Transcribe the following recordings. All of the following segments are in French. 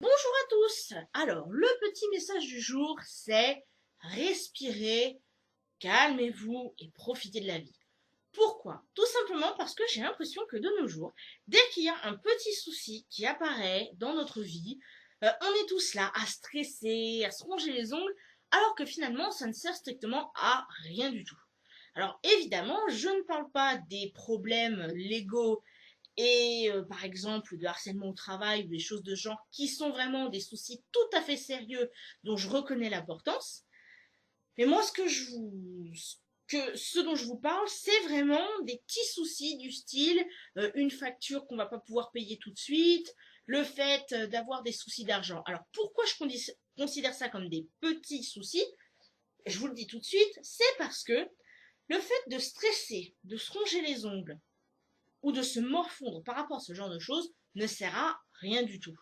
Bonjour à tous. Alors, le petit message du jour, c'est respirez, calmez-vous et profitez de la vie. Pourquoi? Tout simplement parce que j'ai l'impression que de nos jours, dès qu'il y a un petit souci qui apparaît dans notre vie, on est tous là à stresser, à se ronger les ongles, alors que finalement, ça ne sert strictement à rien du tout. Alors évidemment, je ne parle pas des problèmes légaux et par exemple de harcèlement au travail ou des choses de genre qui sont vraiment des soucis tout à fait sérieux dont je reconnais l'importance. Mais moi, ce dont je vous parle, c'est vraiment des petits soucis du style une facture qu'on va pas pouvoir payer tout de suite, le fait d'avoir des soucis d'argent. Alors pourquoi je considère ça comme des petits soucis? Je vous le dis tout de suite, c'est parce que le fait de stresser, de se ronger les ongles, ou de se morfondre par rapport à ce genre de choses ne sert à rien du tout.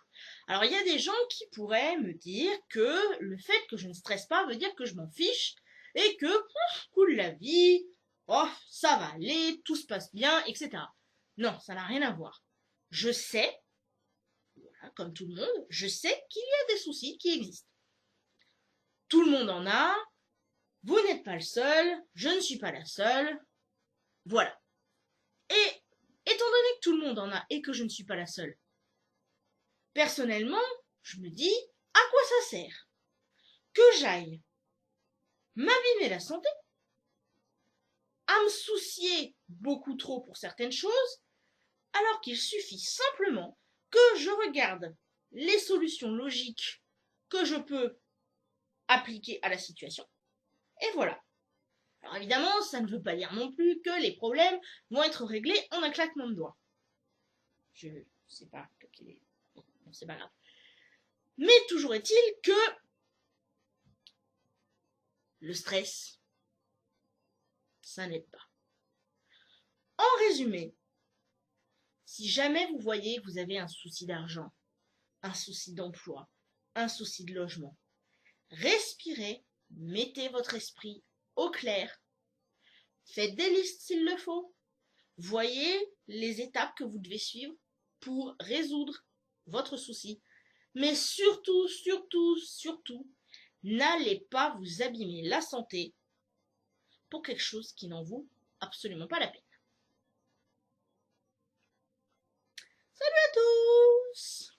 Alors il y a des gens qui pourraient me dire que le fait que je ne stresse pas veut dire que je m'en fiche et que coule la vie, oh ça va aller, tout se passe bien, etc. Non, ça n'a rien à voir. Je sais, voilà, comme tout le monde, je sais qu'il y a des soucis qui existent. Tout le monde en a, vous n'êtes pas le seul, je ne suis pas la seule, voilà. Et étant donné que tout le monde en a et que je ne suis pas la seule, personnellement, je me dis, à quoi ça sert que j'aille m'abîmer la santé, à me soucier beaucoup trop pour certaines choses, alors qu'il suffit simplement que je regarde les solutions logiques que je peux appliquer à la situation. Et voilà. Alors évidemment, ça ne veut pas dire non plus que les problèmes vont être réglés en un claquement de doigts. Je sais pas, c'est pas grave. Mais toujours est-il que le stress, ça n'aide pas. En résumé, si jamais vous voyez que vous avez un souci d'argent, un souci d'emploi, un souci de logement, respirez, mettez votre esprit au clair, faites des listes s'il le faut, voyez les étapes que vous devez suivre pour résoudre votre souci. Mais surtout, surtout, surtout, n'allez pas vous abîmer la santé pour quelque chose qui n'en vaut absolument pas la peine. Salut à tous!